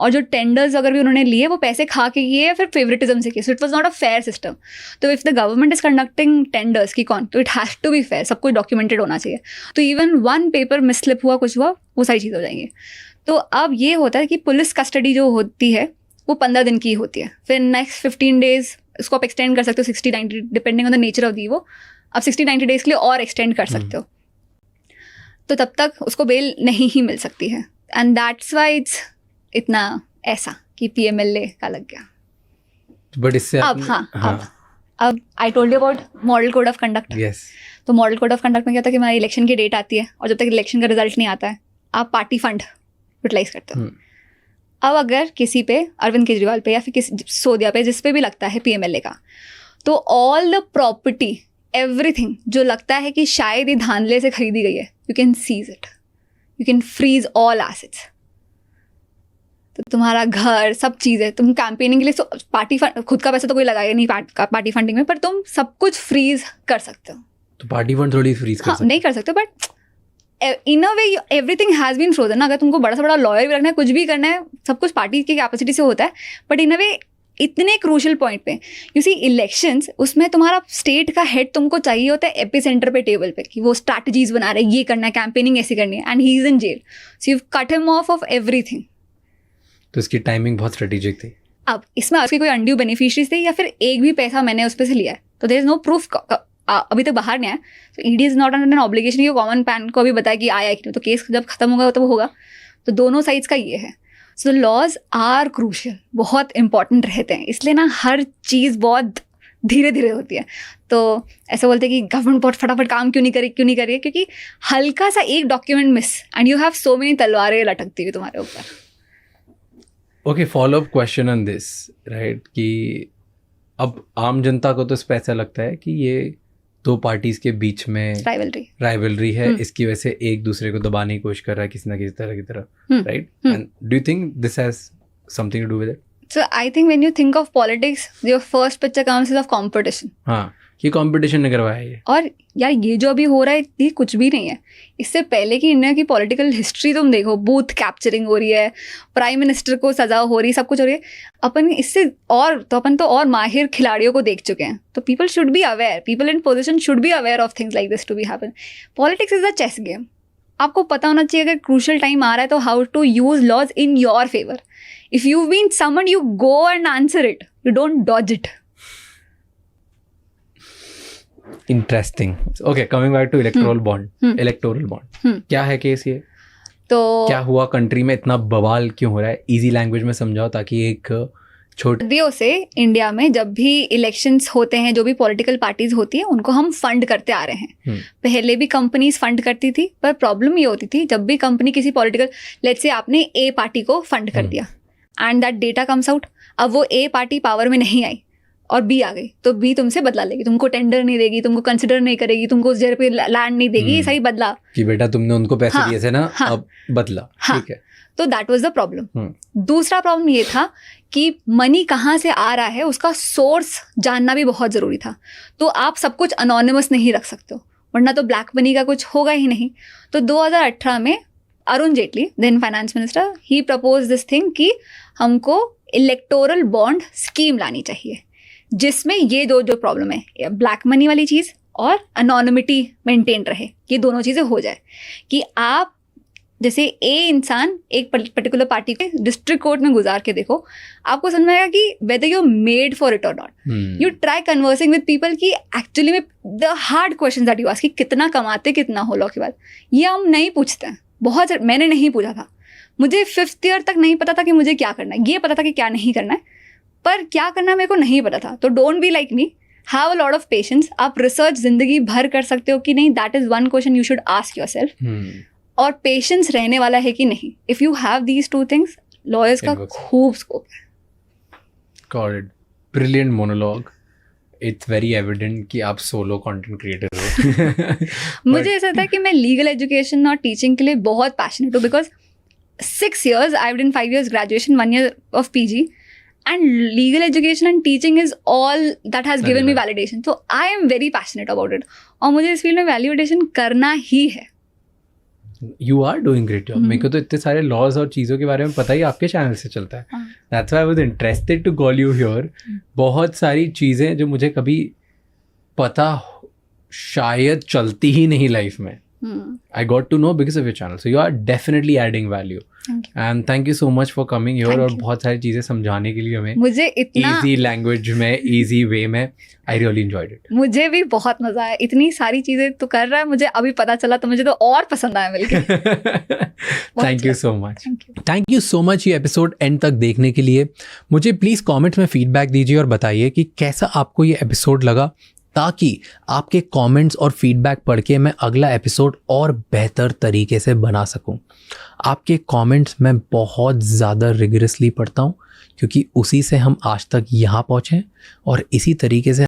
और जो टेंडर्स अगर भी उन्होंने लिए वो पैसे खा के किए या फिर फेवरेटिज्म से किए. So it was not a fair system. तो if the government is conducting tenders की कौन, तो it has to be fair, सब कुछ डॉक्यूमेंटेड होना चाहिए. तो इवन वन पेपर मिसस्लिप हुआ, कुछ हुआ, वो सारी चीज़ हो जाएंगी. तो अब ये होता है कि पुलिस कस्टडी जो होती है वो 15 दिन की होती है. फिर नेक्स्ट 15 डेज उसको आप एक्सटेंड कर सकते हो 60-90 depending on the nature of the. वो आप 60-90 डेज के लिए और एक्सटेंड कर सकते हो. तो तब तक उसको बेल नहीं ही मिल सकती है. एंड दैट्स वाई इट्स इतना ऐसा कि PMLA का लग गया. बट इससे अब अब I told you about model code of conduct. तो मॉडल कोड ऑफ कंडक्ट में क्या था कि हमारी इलेक्शन की डेट आती है और जब तक इलेक्शन का रिजल्ट नहीं आता है आप पार्टी फंड यूटिलाइज करते हो. अब अगर किसी पे, अरविंद केजरीवाल पे या फिर किसी सोदिया पे, जिस पे भी लगता है PMLA का, तो ऑल द प्रॉपर्टी, एवरीथिंग जो लगता है कि शायद ये धांधले से खरीदी गई है, you can seize it, you can freeze all assets. तो तुम्हारा घर, सब चीज़ें, तुम कैंपेनिंग के लिए पार्टी फंड, खुद का पैसा तो कोई लगाएगा नहीं पार्टी फंडिंग में, पर तुम सब कुछ फ्रीज कर सकते हो. तो पार्टी फंड थोड़ी फ्रीज कर सकते हो? नहीं कर सकते, but in a way everything has been frozen ना. अगर तुमको बड़ा से बड़ा लॉयर भी रखना है, कुछ भी करना है, सब कुछ पार्टी की कैपेसिटी से होता है. बट इन अ वे इतने क्रूशल पॉइंट पे, यू सी इलेक्शंस, उसमें तुम्हारा स्टेट का हेड तुमको चाहिए होता है एपी सेंटर पे, टेबल पे, कि वो स्ट्रैटेजीज बना रहे, ये करना है, कैंपेनिंग ऐसी करनी है, and he is in jail. So you cut him off everything. तो इसकी टाइमिंग बहुत स्ट्रेटेजिक थी. अब इसमें उसकी कोई अनड्यू बेनिफिशरीज थे या फिर एक भी पैसा मैंने उस पर से लिया है, तो देयर इज नो प्रूफ, अभी तक बाहर नहीं आया. तो ED is not under an obligation कि कॉमन पैन को भी बताया कि आया कि नहीं. तो केस जब खत्म होगा तो वो होगा. तो दोनों साइड्स का ये है. सो लॉज आर क्रूशियल, बहुत इंपॉर्टेंट रहते हैं. इसलिए ना हर चीज़ बहुत धीरे धीरे होती है. तो ऐसा बोलते हैं कि गवर्नमेंट बहुत फटाफट काम क्यों नहीं कर रही है, क्योंकि हल्का सा एक document miss and you have so many तलवारें लटकती हुई तुम्हारे ऊपर. Okay, follow up question on this, right, कि अब आम जनता को तो इस पे ऐसा लगता है कि ये दो पार्टीज के बीच में राइवलरी है, इसकी वजह से एक दूसरे को दबाने की कोशिश कर रहा है किसी ना किसी तरह की तरह, right? And do you think this has something to do with it? So I think when you think of politics, your first picture comes is of competition. हाँ, ये कंपटीशन ने करवाया है. और यार ये जो अभी हो रहा है ये कुछ भी नहीं है. इससे पहले की इंडिया की पॉलिटिकल हिस्ट्री तुम देखो, बूथ कैप्चरिंग हो रही है, प्राइम मिनिस्टर को सजा हो रही है, सब कुछ हो रही है. अपन तो और माहिर खिलाड़ियों को देख चुके हैं. तो people should be aware, people in position should be aware of things like this to be happen. Politics is a chess game. आपको पता होना चाहिए अगर क्रूशल टाइम आ रहा है तो how to use laws in your favour. If you've been summoned, you go and answer it. You don't dodge it. Interesting. Okay, coming back to electoral bond. Electoral bond. क्या है case ये? तो क्या हुआ country में, इतना बवाल क्यों हो रहा है? इजी लैंग्वेज में समझाओ ताकि एक सदियों से इंडिया में जब भी इलेक्शंस होते हैं, जो भी पॉलिटिकल पार्टीज होती है, उनको हम फंड करते आ रहे हैं. पहले भी कंपनीज फंड करती थी, पर प्रॉब्लम ये होती थी जब भी कंपनी किसी पॉलिटिकल, लेट्स से आपने A पार्टी को फंड कर दिया and that data comes out. अब वो A पार्टी पावर में नहीं आई और B आ गई, तो B तुमसे बदला लेगी, तुमको टेंडर नहीं देगी, तुमको कंसिडर नहीं करेगी, तुमको उस जगह पे लैंड नहीं देगी. ये सही बदला कि बेटा तुमने उनको पैसे दिए थे ना, अब बदला. ठीक है. तो दैट वाज द प्रॉब्लम. दूसरा प्रॉब्लम ये था कि मनी कहाँ से आ रहा है उसका सोर्स जानना भी बहुत ज़रूरी था. तो आप सब कुछ अनोनिमस नहीं रख सकते हो, वरना तो ब्लैक मनी का कुछ होगा ही नहीं. तो 2018 में Arun Jaitley, then finance minister, he propose this thing कि हमको इलेक्टोरल बॉन्ड स्कीम लानी चाहिए, जिसमें ये जो प्रॉब्लम है, ब्लैक मनी वाली चीज़ और अनोनिमिटी मेंटेन रहे, ये दोनों चीज़ें हो जाए. कि आप जैसे इंसान एक पर्टिकुलर पार्टी के डिस्ट्रिक्ट कोर्ट में गुजार के देखो, आपको समझ में आएगा कि whether you made for it और not. You try conversing with people कि एक्चुअली में the hard question that you ask, कि कितना कमाते, कितना हो लॉ के बाद, ये हम नहीं पूछते हैं. मैंने नहीं पूछा था, मुझे 5th ईयर तक नहीं पता था कि मुझे क्या करना है. ये पता था कि क्या नहीं करना है, पर क्या करना है मेरे को नहीं पता था. तो don't be like me, have a lot of patience. आप रिसर्च जिंदगी भर कर सकते हो कि नहीं, that is one question you should ask your self. और पेशेंस रहने वाला है कि नहीं. If you have these two things, lawyers का खूब स्कोप है. Got it. Brilliant monologue. It's very evident कि आप सोलो कंटेंट क्रिएटर हो. मुझे ऐसा था कि मैं लीगल एजुकेशन और टीचिंग के लिए बहुत पैशनेट हूँ, because 6 years I did 5 years graduation, 1 year of PG, and legal education and teaching is all that has given me validation. So I am very passionate about it. और मुझे इस field में validation करना ही है. You are doing great job. मेरे को तो इतने सारे लॉज और चीज़ों के बारे में पता ही आपके चैनल से चलता है. That's why I was interested to call you here. बहुत सारी चीज़ें जो मुझे कभी पता शायद चलती ही नहीं लाइफ में, I got to know because of your channel. So you are definitely adding value. Thank you. And thank you so much for coming here. Thank और you. बहुत सारी चीज़ें समझाने के लिए हमें मुझे इतना easy language में, easy way में. I really enjoyed it. मुझे भी बहुत मजा आया. इतनी सारी चीजें तो कर रहा है, मुझे अभी पता चला तो मुझे तो और पसंद आया मिलके. Thank you so much. Thank you so much ये एपिसोड एंड तक देखने के लिए. मुझे प्लीज़ कमेंट्स में फीडबैक दीजिए और बताइए कि कैसा आपको ये एपिसोड लगा, ताकि आपके कमेंट्स और फीडबैक पढ़ के मैं अगला एपिसोड और बेहतर तरीके से बना सकूं. आपके कमेंट्स मैं बहुत ज़्यादा रिगरसली पढ़ता हूं, क्योंकि उसी से हम आज तक यहाँ पहुँचे और इसी तरीके से